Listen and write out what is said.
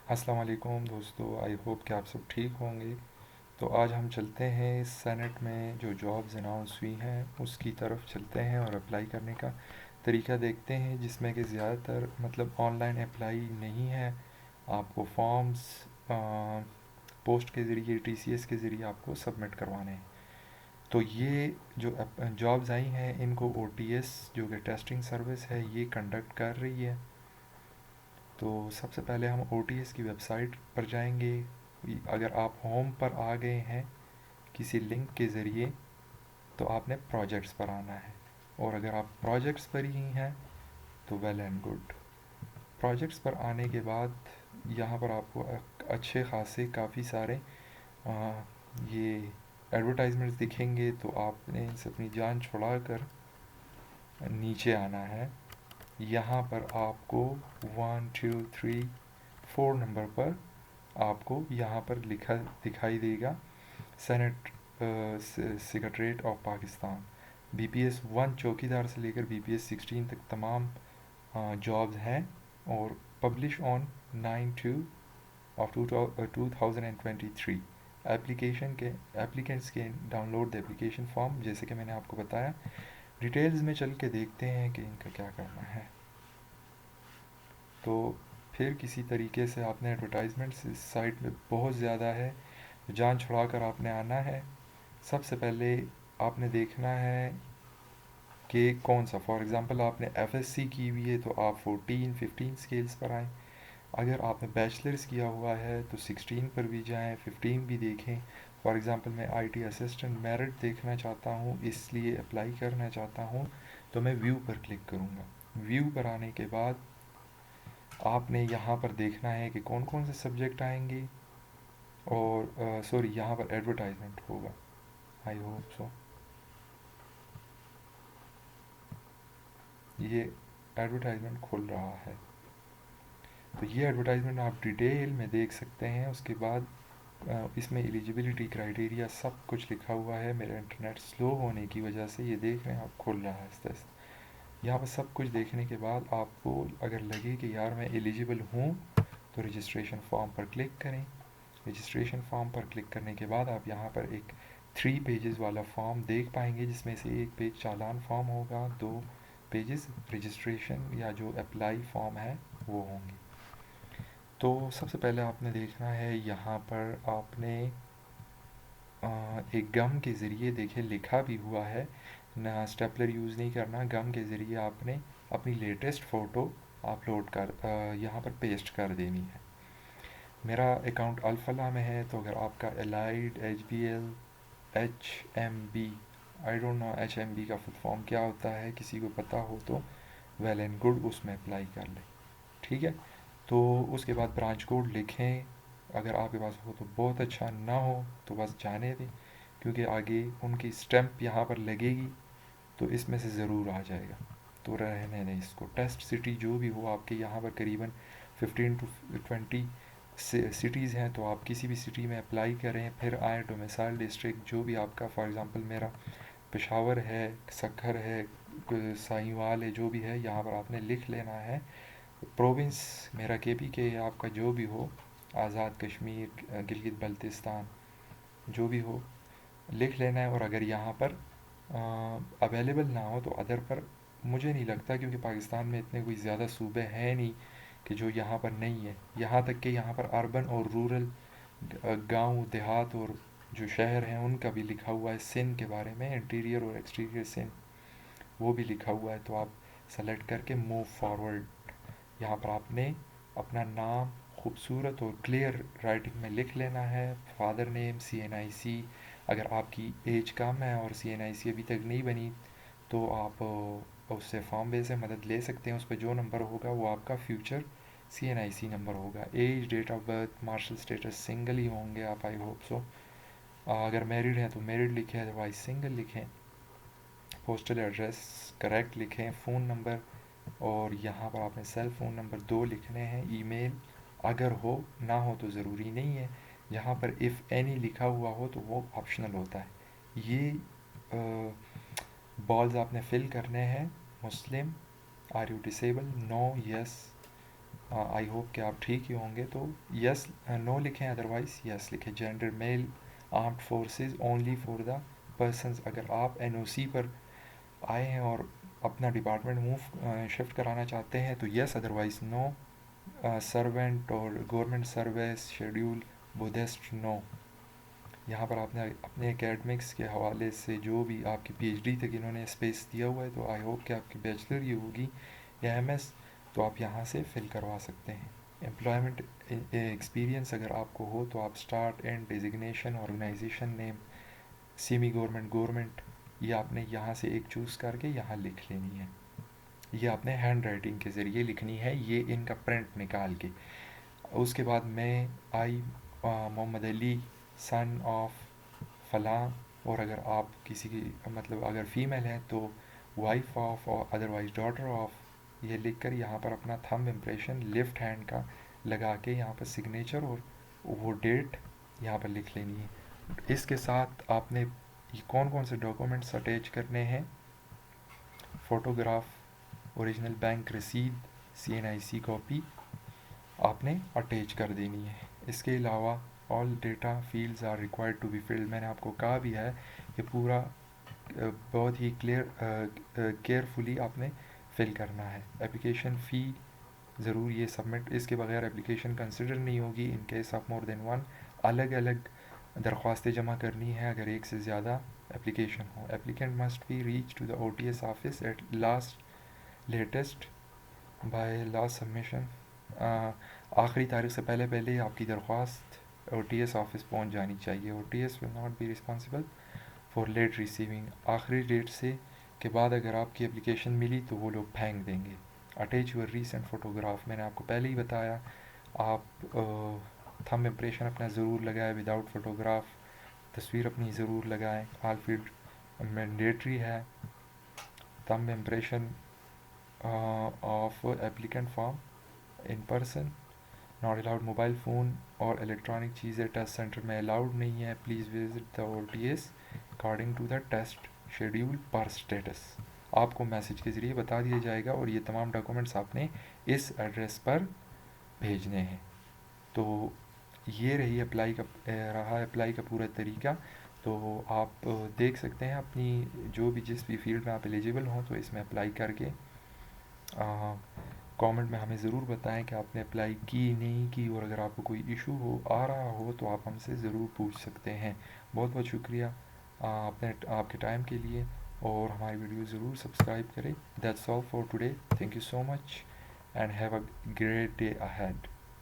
السلام علیکم دوستو، آئی ہوپ کہ آپ سب ٹھیک ہوں گے۔ تو آج ہم چلتے ہیں سینٹ میں جو جابز اناؤنس ہوئی ہیں اس کی طرف چلتے ہیں اور اپلائی کرنے کا طریقہ دیکھتے ہیں، جس میں کہ زیادہ تر آن لائن اپلائی نہیں ہے۔ آپ کو فارمز پوسٹ کے ذریعے ٹی سی ایس کے ذریعے آپ کو سبمٹ کروانے ہیں۔ تو یہ جو جابز آئی ہیں ان کو او ٹی ایس جو کہ ٹیسٹنگ سروس ہے یہ کنڈکٹ کر رہی ہے۔ تو سب سے پہلے ہم او ٹی ایس کی ویب سائٹ پر جائیں گے۔ اگر آپ ہوم پر آ گئے ہیں کسی لنک کے ذریعے تو آپ نے پروجیکٹس پر آنا ہے، اور اگر آپ پروجیکٹس پر ہی ہیں تو ویل اینڈ گڈ۔ پروجیکٹس پر آنے کے بعد یہاں پر آپ کو اچھے خاصے کافی سارے یہ ایڈورٹائزمنٹس دکھیں گے، تو آپ نے ان سے اپنی جان چھڑا کر نیچے آنا ہے۔ یہاں پر آپ کو 1 2 3 4 نمبر پر آپ کو یہاں پر لکھا دکھائی دے گا senate secretariat of Pakistan, B P S 1 چوکی دار سے لے کر بی پی ایس 16 تک تمام جابز ہیں، اور پبلش آن 9/2/2023۔ ایپلیکینٹس کے download the application form, جیسے کہ میں نے آپ کو بتایا۔ ڈیٹیلز میں چل کے دیکھتے ہیں کہ ان کا کیا کرنا ہے۔ تو پھر کسی طریقے سے آپ نے ایڈورٹائزمنٹ اس سائٹ میں بہت زیادہ ہے، جان چھڑا کر آپ نے آنا ہے۔ سب سے پہلے آپ نے دیکھنا ہے کہ کون سا، فار ایگزامپل آپ نے ایف ایس سی کی ہوئی ہے تو آپ 14 15 اسکیلز پر آئیں۔ اگر آپ نے بیچلرز کیا ہوا ہے تو 16 پر بھی جائیں، 15 بھی دیکھیں۔ فار ایگزامپل میں آئی ٹی اسسٹنٹ میرٹ دیکھنا چاہتا ہوں، اس لیے اپلائی کرنا چاہتا ہوں، تو میں ویو پر کلک کروں گا۔ ویو پر آنے کے بعد آپ نے یہاں پر دیکھنا ہے کہ کون کون سے سبجیکٹ آئیں گے، اور سوری یہاں پر ایڈورٹائزمنٹ ہوگا، آئی ہوپ سو۔ یہ ایڈورٹائزمنٹ کھل رہا ہے، تو یہ ایڈورٹائزمنٹ آپ ڈیٹیل میں دیکھ سکتے ہیں۔ اس کے بعد اس میں ایلیجیبلٹی کرائٹیریا سب کچھ لکھا ہوا ہے۔ میرا انٹرنیٹ سلو ہونے کی وجہ سے یہ دیکھ رہے ہیں آپ، کھل رہا ہے آہستہ آہستہ۔ یہاں پر سب کچھ دیکھنے کے بعد آپ کو اگر لگے کہ یار میں ایلیجیبل ہوں تو رجسٹریشن فارم پر کلک کریں۔ رجسٹریشن فارم پر کلک کرنے کے بعد آپ یہاں پر ایک 3 پیجز والا فارم دیکھ پائیں گے، جس میں سے ایک پیج چالان فارم ہوگا، 2 پیجز رجسٹریشن یا جو اپلائی فارم ہے وہ ہوں گے۔ تو سب سے پہلے آپ نے دیکھنا ہے یہاں پر آپ نے ایک گم کے ذریعے دیکھیں لکھا بھی ہوا ہے، نہ اسٹیپلر یوز نہیں کرنا، گم کے ذریعے آپ نے اپنی لیٹسٹ فوٹو اپلوڈ کر یہاں پر پیسٹ کر دینی ہے۔ میرا اکاؤنٹ الفلا میں ہے، تو اگر آپ کا allied H B L H M B, I don't know H M B کا فل فارم کیا ہوتا ہے، کسی کو پتہ ہو تو ویل اینڈ گڈ اس میں اپلائی کر لیں، ٹھیک ہے۔ تو اس کے بعد برانچ کوڈ لکھیں، اگر آپ کے پاس ہو تو بہت اچھا، نہ ہو تو بس جانے دیں، کیونکہ آگے ان کی اسٹیمپ یہاں پر لگے گی تو اس میں سے ضرور آ جائے گا، تو رہنے دیں اس کو۔ ٹیسٹ سٹی جو بھی ہو آپ کے یہاں پر قریباً 15 to 20 سٹیز ہیں، تو آپ کسی بھی سٹی میں اپلائی کریں، پھر آئیں ڈومیسائل ڈسٹرکٹ جو بھی آپ کا، فار ایگزامپل میرا پشاور ہے، سکھر ہے، سائیوال ہے، جو بھی ہے یہاں پر آپ نے لکھ لینا ہے۔ پروونس میرا کے پی کے آپ کا جو بھی ہو، آزاد کشمیر، گلگت بلتستان، جو بھی ہو لکھ لینا ہے۔ اور اگر یہاں پر اویلیبل نہ ہو تو ادر پر، مجھے نہیں لگتا کیونکہ پاکستان میں اتنے کوئی زیادہ صوبے ہیں نہیں کہ جو یہاں پر نہیں ہے، یہاں تک کہ یہاں پر اربن اور رورل، گاؤں دیہات اور جو شہر ہیں ان کا بھی لکھا ہوا ہے، سندھ کے بارے میں انٹیریئر اور ایکسٹیریئر سندھ وہ بھی لکھا ہوا ہے۔ تو آپ سلیکٹ کر کے موو فارورڈ، یہاں پر آپ نے اپنا نام خوبصورت اور کلیئر رائٹنگ میں لکھ لینا ہے، father name, C N I سی، اگر آپ کی ایج کم ہے اور سی این آئی سی ابھی تک نہیں بنی تو آپ اس سے فارم بے سے مدد لے سکتے ہیں۔ اس پہ جو نمبر ہوگا وہ آپ کا future C N I C number ہوگا۔ Age, date of birth, marital status single ہی ہوں گے آپ، آئی ہوپ سو۔ اگر میریڈ ہیں تو میریڈ لکھیں، ادروائز سنگل لکھیں۔ پوسٹل ایڈریس کریکٹ لکھیں، فون نمبر، اور یہاں پر آپ نے سیل فون نمبر 2 لکھنے ہیں۔ ای میل اگر ہو، نہ ہو تو ضروری نہیں ہے۔ یہاں پر اف اینی لکھا ہوا ہو تو وہ آپشنل ہوتا ہے۔ یہ بالز آپ نے فل کرنے ہیں۔ مسلم، are you disabled, no, yes, I hope کہ آپ ٹھیک ہی ہوں گے. تو یس نو لکھیں, ادروائز یس لکھیں. Gender male armed forces only for the persons. اگر آپ این او سی پر آئے ہیں اور اپنا ڈپارٹمنٹ شفٹ کرانا چاہتے ہیں تو یس, ادروائز نو. سرونٹ اور گورنمنٹ سروس شیڈیول بدھسٹ نو. یہاں پر آپ نے اپنے اکیڈمکس کے حوالے سے جو بھی آپ کی پی ایچ ڈی تک انہوں نے اسپیس دیا ہوا ہے, تو آئی ہوپ کہ آپ کی بیچلر ہی ہوگی یا ایم ایس, تو آپ یہاں سے فل کروا سکتے ہیں. امپلائمنٹ ایکسپیرینس اگر آپ کو ہو تو آپ start and designation organization name semi government government یہ آپ نے یہاں سے ایک چوز کر کے یہاں لکھ لینی ہے. یہ آپ نے ہینڈ رائٹنگ کے ذریعے لکھنی ہے, یہ ان کا پرنٹ نکال کے. اس کے بعد میں آئی محمد علی سن آف فلاں, اور اگر آپ کسی کی مطلب اگر فیمیل ہیں تو وائف آف اور ادروائز ڈاٹر آف, یہ لکھ کر یہاں پر اپنا تھمب امپریشن لیفٹ ہینڈ کا لگا کے یہاں پر سگنیچر اور وہ ڈیٹ یہاں پر لکھ لینی ہے. اس کے ساتھ آپ نے کون کون سے ڈاکومنٹس اٹیچ کرنے ہیں؟ فوٹوگراف, اوریجنل بینک رسید, سی این آئی سی کاپی آپ نے اٹیچ کر دینی ہے. اس کے علاوہ all data fields are required to be filled. میں نے آپ کو کہا بھی ہے کہ پورا بہت ہی کیئرفلی آپ نے فل کرنا ہے. اپلیکیشن فی ضرور یہ سبمٹ, اس کے بغیر اپلیکیشن کنسیڈر نہیں ہوگی in case of more than one. الگ الگ درخواستیں جمع کرنی ہیں اگر ایک سے زیادہ اپلیکیشن ہو. Applicant must be reach to the O T S office at latest by last submission. آخری تاریخ سے پہلے آپ کی درخواست او ٹی ایس آفس پہنچ جانی چاہیے. O T S will not be responsible for late receiving. آخری ڈیٹ سے کے بعد اگر آپ کی اپلیکیشن ملی تو وہ لوگ پھینک دیں گے. اٹیچ یور ریسنٹ فوٹوگراف, میں نے آپ کو پہلے ہی بتایا آپ تھم امپریشن اپنا ضرور لگائیں وداؤٹ فوٹوگراف, تصویر اپنی ضرور لگائیں. آل فیلڈ مینڈیٹری ہے. Thumb impression of applicant form in person not allowed. Mobile phone اور الیکٹرانک چیزیں ٹیسٹ سینٹر میں الاؤڈ نہیں ہے. Please visit the O T S according to the test schedule پر اسٹیٹس. آپ کو میسج کے ذریعے بتا دیا جائے گا, اور یہ تمام ڈاکومنٹس آپ نے اس ایڈریس پر بھیجنے ہیں. تو یہ رہی اپلائی کا پورا طریقہ. تو آپ دیکھ سکتے ہیں اپنی جو بھی جس بھی فیلڈ میں آپ ایلیجیبل ہوں تو اس میں اپلائی کر کے کامنٹ میں ہمیں ضرور بتائیں کہ آپ نے اپلائی کی نہیں کی, اور اگر آپ کو کوئی ایشو آ رہا ہو تو آپ ہم سے ضرور پوچھ سکتے ہیں. بہت بہت شکریہ آپ کے ٹائم کے لیے, اور ہماری ویڈیو ضرور سبسکرائب کریں. That's all for today. Thank you so much and have a great day ahead.